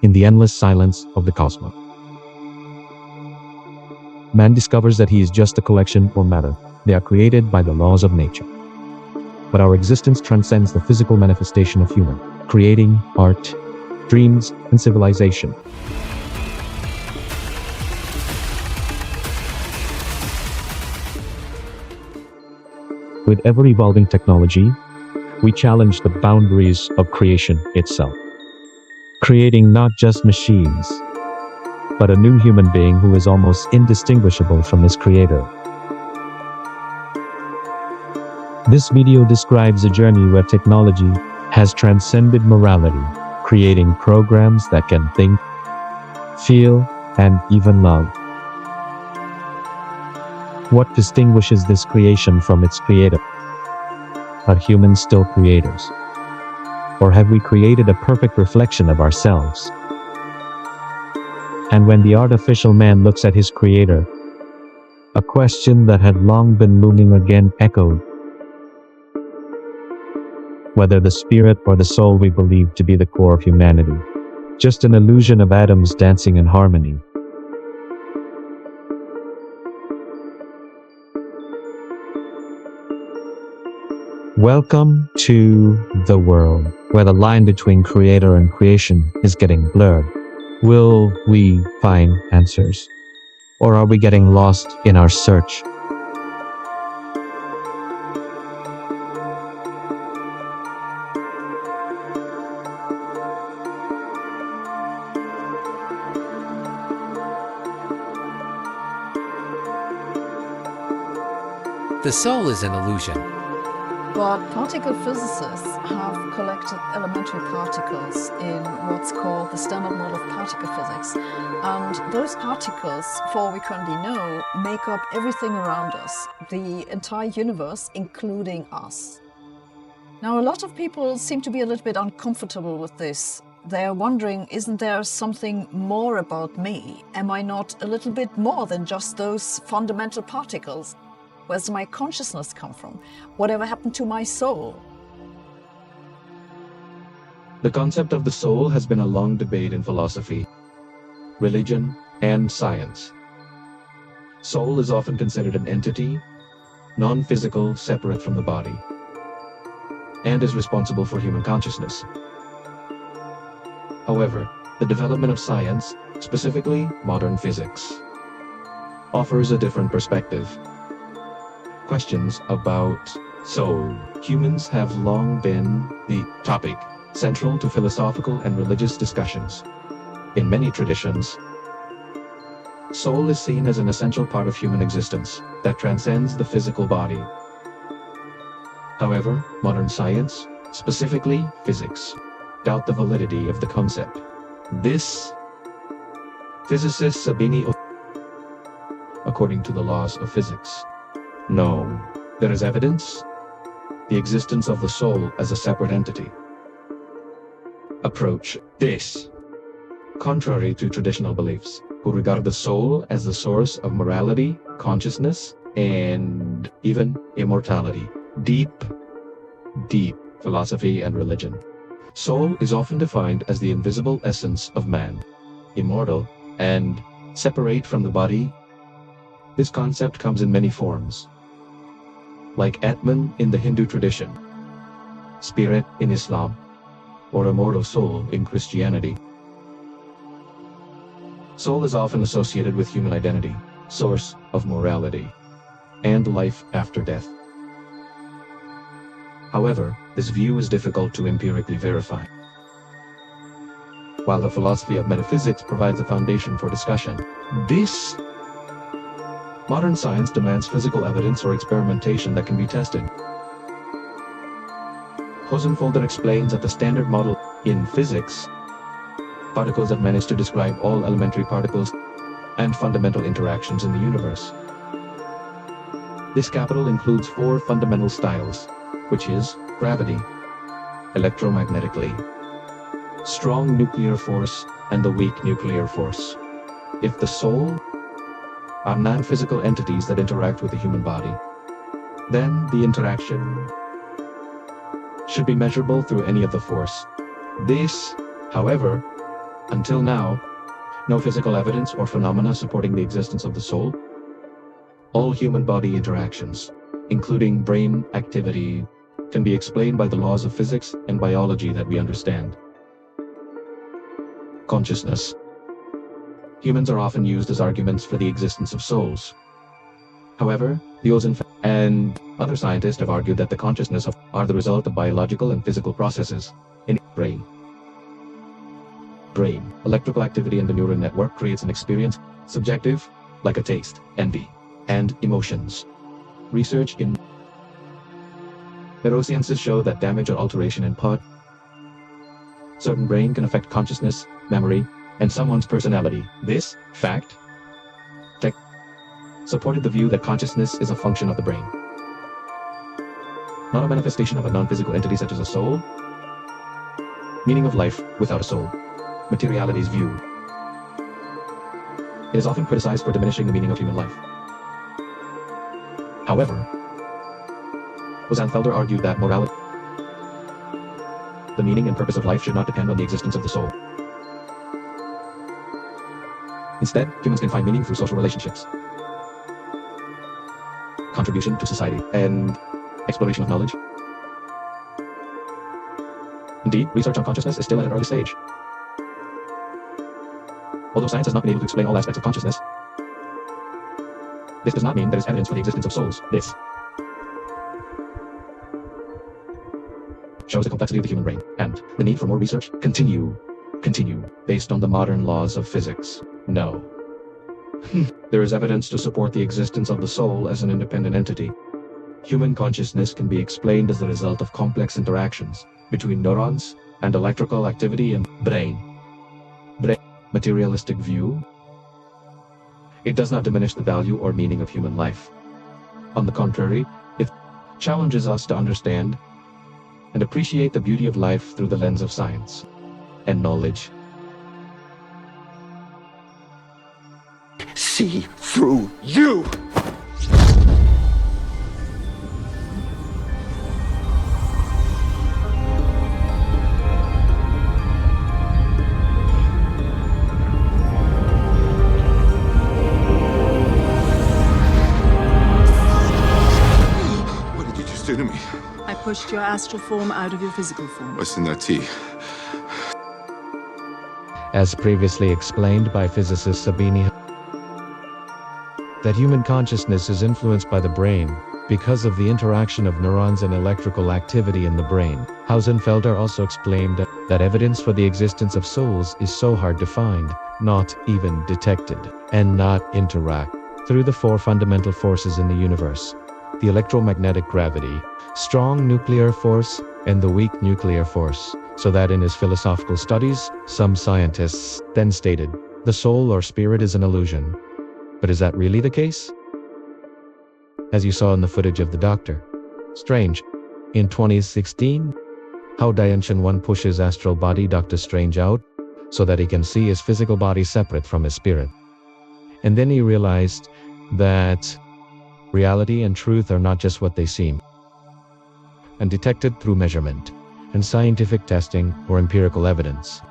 in the endless silence of the cosmos. Man discovers that he is just a collection or matter. They are created by the laws of nature. But our existence transcends the physical manifestation of human, creating art, dreams, and civilization. With ever-evolving technology, we challenge the boundaries of creation itself, creating not just machines, but a new human being who is almost indistinguishable from his creator. This video describes a journey where technology has transcended morality, creating programs that can think, feel, and even love. What distinguishes this creation from its creator? Are humans still creators? Or have we created a perfect reflection of ourselves? And when the artificial man looks at his creator, a question that had long been looming again echoed. Whether the spirit or the soul we believe to be the core of humanity, just an illusion of atoms dancing in harmony. Welcome to the world, where the line between creator and creation is getting blurred. Will we find answers? Or are we getting lost in our search? The soul is an illusion. But particle physicists have collected elementary particles in what's called the standard model of particle physics. And those particles, for all we currently know, make up everything around us, the entire universe, including us. Now, a lot of people seem to be a little bit uncomfortable with this. They're wondering, isn't there something more about me? Am I not a little bit more than just those fundamental particles? Where's my consciousness come from? Whatever happened to my soul? The concept of the soul has been a long debate in philosophy, religion, and science. Soul is often considered an entity, non-physical, separate from the body, and is responsible for human consciousness. However, the development of science, specifically modern physics, offers a different perspective. Questions about soul. Humans have long been the topic central to philosophical and religious discussions. In many traditions, soul is seen as an essential part of human existence that transcends the physical body. However, modern science, specifically physics, doubt the validity of the concept. This, physicist Sabini, according to the laws of physics. No, there is evidence, the existence of the soul as a separate entity. Approach this, contrary to traditional beliefs, who regard the soul as the source of morality, consciousness, and even immortality. Deep philosophy and religion. Soul is often defined as the invisible essence of man, immortal and separate from the body. This concept comes in many forms, like Atman in the Hindu tradition, spirit in Islam, or immortal soul in Christianity. Soul is often associated with human identity, source of morality, and life after death. However, this view is difficult to empirically verify. While the philosophy of metaphysics provides a foundation for discussion, modern science demands physical evidence or experimentation that can be tested. Hosenfelder explains that the standard model in physics, particles have managed to describe all elementary particles and fundamental interactions in the universe. This capital includes 4 fundamental styles, which is gravity, electromagnetically, strong nuclear force, and the weak nuclear force. If the soul are non-physical entities that interact with the human body, then the interaction should be measurable through any of the force. This, however, Until now, no physical evidence or phenomena supporting the existence of the soul. All human body interactions, including brain activity, can be explained by the laws of physics and biology that we understand. Consciousness. Humans are often used as arguments for the existence of souls. However, the ozone and other scientists have argued that the consciousness are the result of biological and physical processes in the brain. Electrical activity in the neural network creates an experience, subjective, like a taste, envy, and emotions. Research in neurosciences show that damage or alteration in certain brain can affect consciousness, memory, and someone's personality. This fact supported the view that consciousness is a function of the brain, not a manifestation of a non-physical entity such as a soul. Meaning of life without a soul. Materiality's view. It is often criticized for diminishing the meaning of human life. However, Felder argued that morality, the meaning and purpose of life, should not depend on the existence of the soul. Instead, humans can find meaning through social relationships, contribution to society, and exploration of knowledge. Indeed, research on consciousness is still at an early stage. Although science has not been able to explain all aspects of consciousness, this does not mean there is evidence for the existence of souls. This shows the complexity of the human brain and the need for more research. Continue, based on the modern laws of physics. No. There is evidence to support the existence of the soul as an independent entity. Human consciousness can be explained as the result of complex interactions between neurons and electrical activity in brain. Materialistic view. It does not diminish the value or meaning of human life. On the contrary, it challenges us to understand and appreciate the beauty of life through the lens of science and knowledge. See through you! To me. I pushed your astral form out of your physical form. What's in that tea? As previously explained by physicist Sabini, that human consciousness is influenced by the brain because of the interaction of neurons and electrical activity in the brain. Felder also explained that evidence for the existence of souls is so hard to find, not even detected, and not interact through the four fundamental forces in the universe: the electromagnetic gravity, strong nuclear force, and the weak nuclear force. So that in his philosophical studies, some scientists then stated, the soul or spirit is an illusion. But is that really the case? As you saw in the footage of the Doctor Strange in 2016, how Dimension 1 pushes astral body Doctor Strange out so that he can see his physical body separate from his spirit. And then he realized that reality and truth are not just what they seem, and detected through measurement and scientific testing or empirical evidence.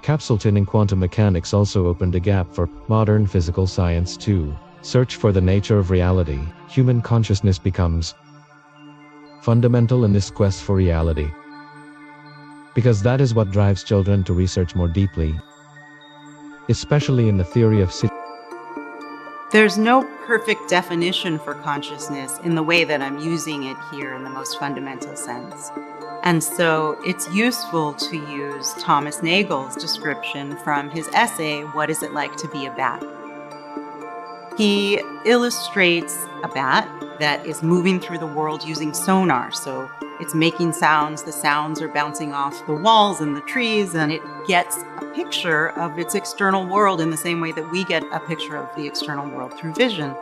Capsleton in quantum mechanics also opened a gap for modern physical science to search for the nature of reality. Human consciousness becomes fundamental in this quest for reality, because that is what drives children to research more deeply, especially in the theory of There's no perfect definition for consciousness in the way that I'm using it here in the most fundamental sense. And so it's useful to use Thomas Nagel's description from his essay, What Is It Like to Be a Bat? He illustrates a bat that is moving through the world using sonar. So it's making sounds, the sounds are bouncing off the walls and the trees, and it gets a picture of its external world in the same way that we get a picture of the external world through vision.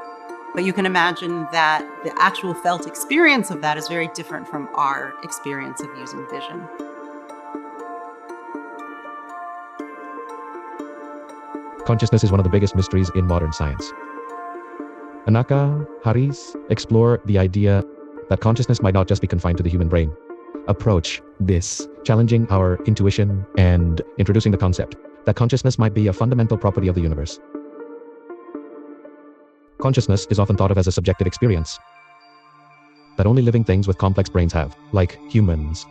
But you can imagine that the actual felt experience of that is very different from our experience of using vision. consciousness is one of the biggest mysteries in modern science. Anaka Haris explore the idea that consciousness might not just be confined to the human brain, approach this, challenging our intuition and introducing the concept that consciousness might be a fundamental property of the universe. Consciousness is often thought of as a subjective experience that only living things with complex brains have, like humans.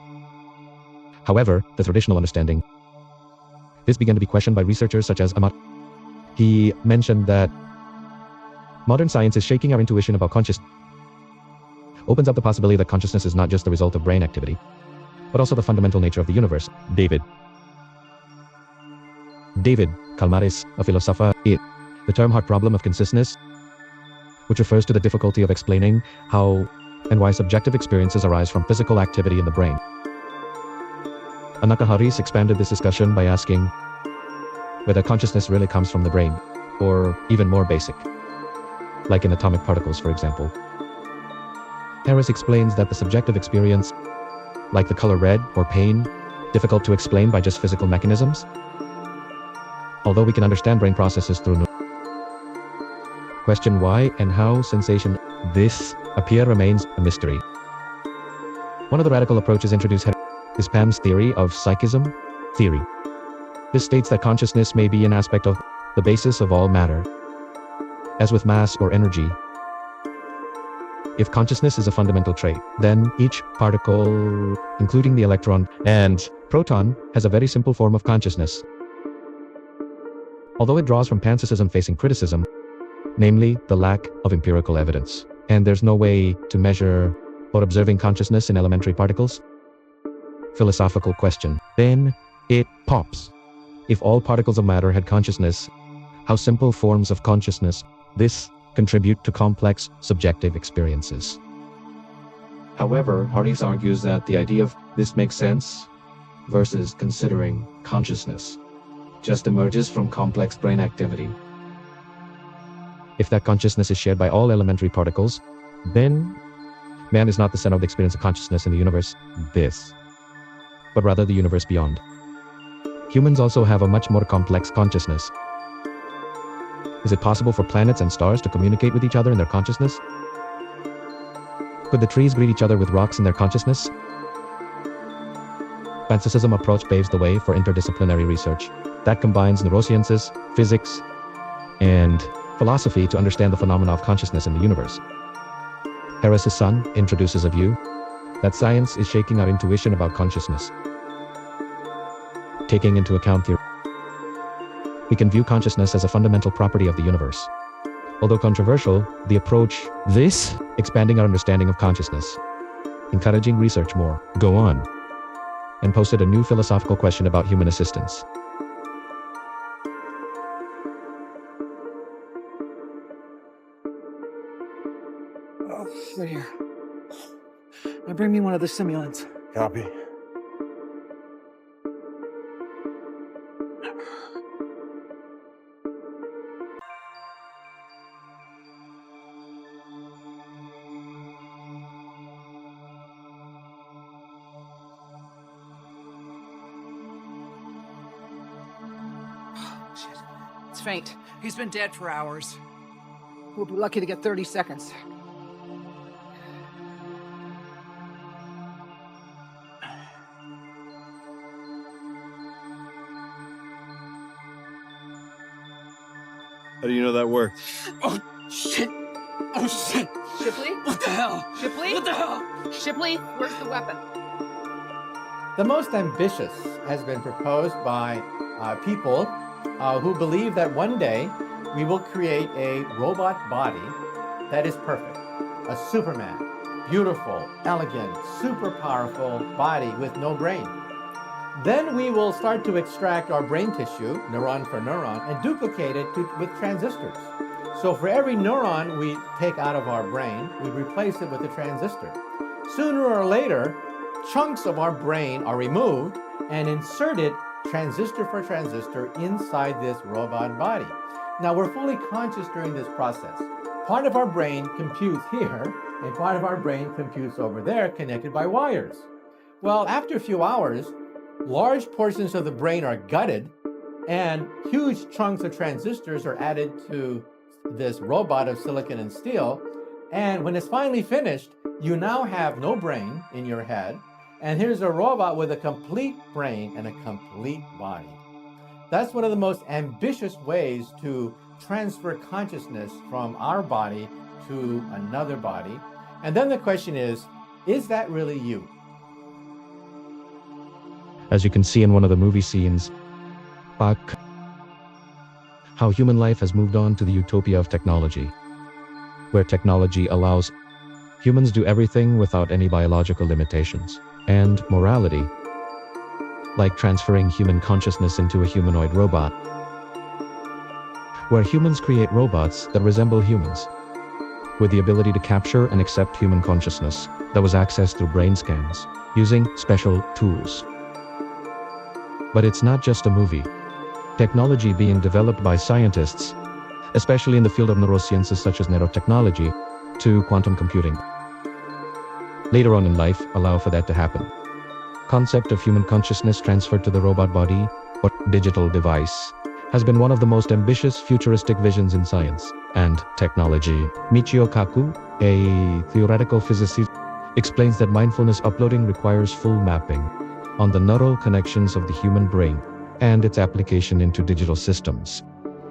However, the traditional understanding, this began to be questioned by researchers such as Amat. He mentioned that modern science is shaking our intuition about consciousness, opens up the possibility that consciousness is not just the result of brain activity, but also the fundamental nature of the universe. David Calmares, a philosopher, the term heart problem of consciousness, which refers to the difficulty of explaining how and why subjective experiences arise from physical activity in the brain. Anaka Haris expanded this discussion by asking whether consciousness really comes from the brain, or even more basic, like in atomic particles, for example. Harris explains that the subjective experience, like the color red or pain, difficult to explain by just physical mechanisms, although we can understand brain processes through question why and how sensation this appear remains a mystery. One of the radical approaches introduced is Pam's theory of psychism theory. This states that consciousness may be an aspect of the basis of all matter, as with mass or energy. If consciousness is a fundamental trait, then each particle, including the electron and proton, has a very simple form of consciousness. Although it draws from Panpsychism facing criticism, namely the lack of empirical evidence, and there's no way to measure or observing consciousness in elementary particles. Philosophical question. Then it pops. If all particles of matter had consciousness, how simple forms of consciousness this contribute to complex subjective experiences. However, Haris argues that the idea of this makes sense versus considering consciousness just emerges from complex brain activity. If that consciousness is shared by all elementary particles, then man is not the center of the experience of consciousness in the universe, but rather the universe beyond. Humans also have a much more complex consciousness. Is it possible for planets and stars to communicate with each other in their consciousness? Could the trees greet each other with rocks in their consciousness? Panpsychism approach paves the way for interdisciplinary research that combines neurosciences, physics, and philosophy to understand the phenomena of consciousness in the universe. Harris's son introduces a view that science is shaking our intuition about consciousness. Taking into account theory, we can view consciousness as a fundamental property of the universe. Although controversial, the approach, this, expanding our understanding of consciousness, encouraging research more, go on, and posted a new philosophical question about human assistance. Oh, right here. Now bring me one of the stimulants. Copy. Shit. It's faint. He's been dead for hours. We'll be lucky to get 30 seconds. How do you know that worked? Oh, shit! Oh, shit! Shipley? What the hell? Shipley? What the hell? Shipley, where's the weapon? The most ambitious has been proposed by people who believe that one day we will create a robot body that is perfect. A Superman, beautiful, elegant, super powerful body with no brain. Then we will start to extract our brain tissue, neuron for neuron, and duplicate it with transistors. So for every neuron we take out of our brain, we replace it with a transistor. Sooner or later, chunks of our brain are removed and inserted transistor for transistor inside this robot body. Now we're fully conscious during this process. Part of our brain computes here, and part of our brain computes over there, connected by wires. Well, after a few hours, large portions of the brain are gutted, and huge chunks of transistors are added to this robot of silicon and steel. And when it's finally finished, you now have no brain in your head. And here's a robot with a complete brain and a complete body. That's one of the most ambitious ways to transfer consciousness from our body to another body. And then the question is that really you? As you can see in one of the movie scenes, how human life has moved on to the utopia of technology, where technology allows humans do everything without any biological limitations. And morality, like transferring human consciousness into a humanoid robot, where humans create robots that resemble humans, with the ability to capture and accept human consciousness that was accessed through brain scans, using special tools. But it's not just a movie. Technology being developed by scientists, especially in the field of neurosciences such as nanotechnology, to quantum computing, later on in life allow for that to happen. Concept of human consciousness transferred to the robot body or digital device has been one of the most ambitious futuristic visions in science and technology. Michio Kaku, a theoretical physicist, explains that mindfulness uploading requires full mapping on the neural connections of the human brain and its application into digital systems.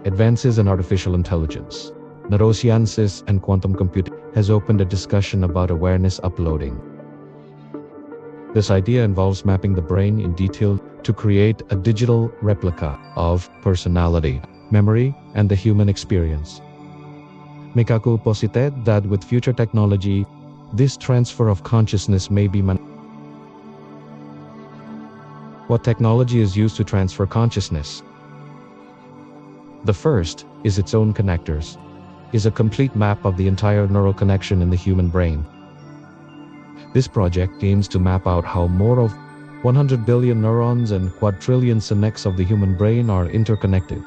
Advances in artificial intelligence, neurosciences, and quantum computing has opened a discussion about awareness uploading. This idea involves mapping the brain in detail to create a digital replica of personality, memory, and the human experience. Mikaku posited that with future technology, this transfer of consciousness may be What technology is used to transfer consciousness? The first is its own connectors, is a complete map of the entire neural connection in the human brain. This project aims to map out how more of 100 billion neurons and quadrillion synapses of the human brain are interconnected.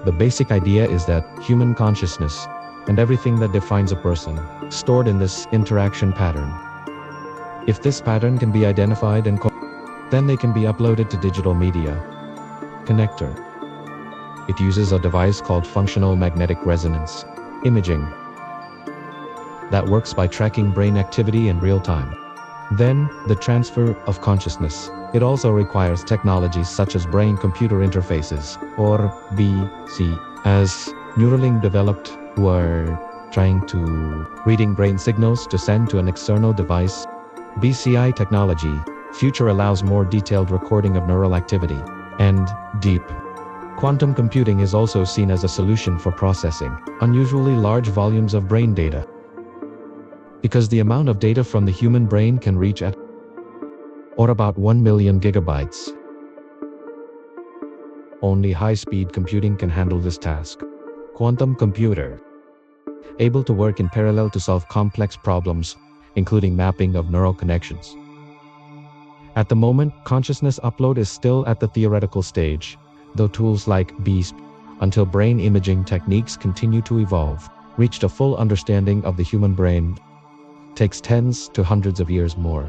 The basic idea is that human consciousness and everything that defines a person stored in this interaction pattern. If this pattern can be identified and then they can be uploaded to digital media connector. It uses a device called functional magnetic resonance imaging that works by tracking brain activity in real time. Then, the transfer of consciousness. It also requires technologies such as brain-computer interfaces, or BC, as Neuralink developed, who are trying to reading brain signals to send to an external device. BCI technology, future allows more detailed recording of neural activity, and deep. Quantum computing is also seen as a solution for processing unusually large volumes of brain data, because the amount of data from the human brain can reach at or about 1 million gigabytes. Only high-speed computing can handle this task. Quantum computer, able to work in parallel to solve complex problems, including mapping of neural connections. At the moment, consciousness upload is still at the theoretical stage, though tools like BEAST, until brain imaging techniques continue to evolve, reached a full understanding of the human brain, takes tens to hundreds of years more.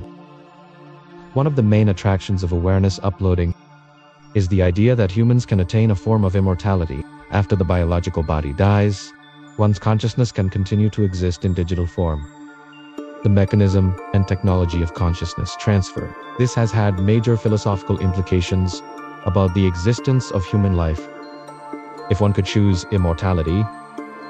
One of the main attractions of awareness uploading is the idea that humans can attain a form of immortality after the biological body dies. One's consciousness can continue to exist in digital form. The mechanism and technology of consciousness transfer. This has had major philosophical implications about the existence of human life. If one could choose immortality,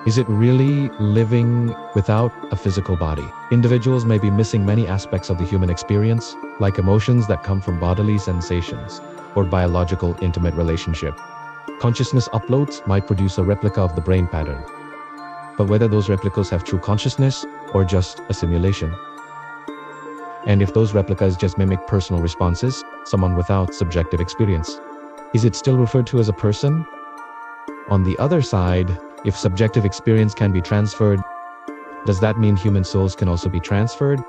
is it really living without a physical body? Individuals may be missing many aspects of the human experience, like emotions that come from bodily sensations or biological intimate relationship. Consciousness uploads might produce a replica of the brain pattern. But whether those replicas have true consciousness or just a simulation, and if those replicas just mimic personal responses, someone without subjective experience, is it still referred to as a person? On the other side, if subjective experience can be transferred, does that mean human souls can also be transferred?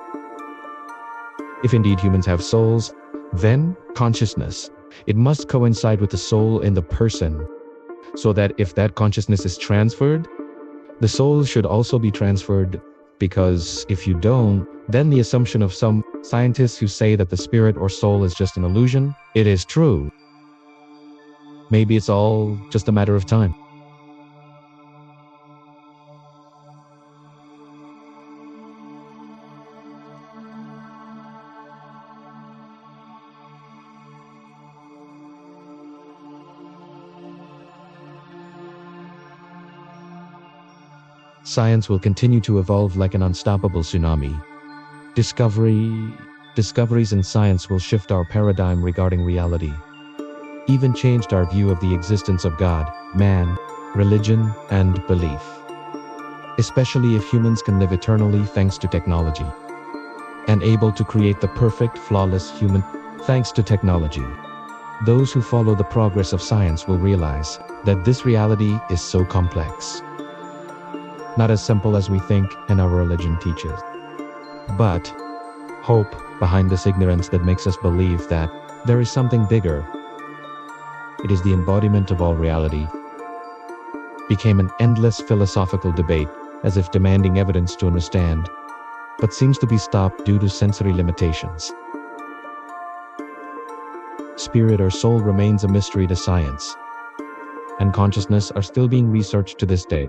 If indeed humans have souls, then consciousness, it must coincide with the soul in the person, so that if that consciousness is transferred, the soul should also be transferred, because if you don't, then the assumption of some scientists who say that the spirit or soul is just an illusion, it is true. Maybe it's all just a matter of time. Science will continue to evolve like an unstoppable tsunami. Discoveries in science will shift our paradigm regarding reality. Even changed our view of the existence of God, man, religion, and belief. Especially if humans can live eternally thanks to technology. And able to create the perfect, flawless human thanks to technology. Those who follow the progress of science will realize that this reality is so complex. Not as simple as we think and our religion teaches. But hope behind this ignorance that makes us believe that there is something bigger. It is the embodiment of all reality. Became an endless philosophical debate, as if demanding evidence to understand, but seems to be stopped due to sensory limitations. Spirit or soul remains a mystery to science, and consciousness are still being researched to this day.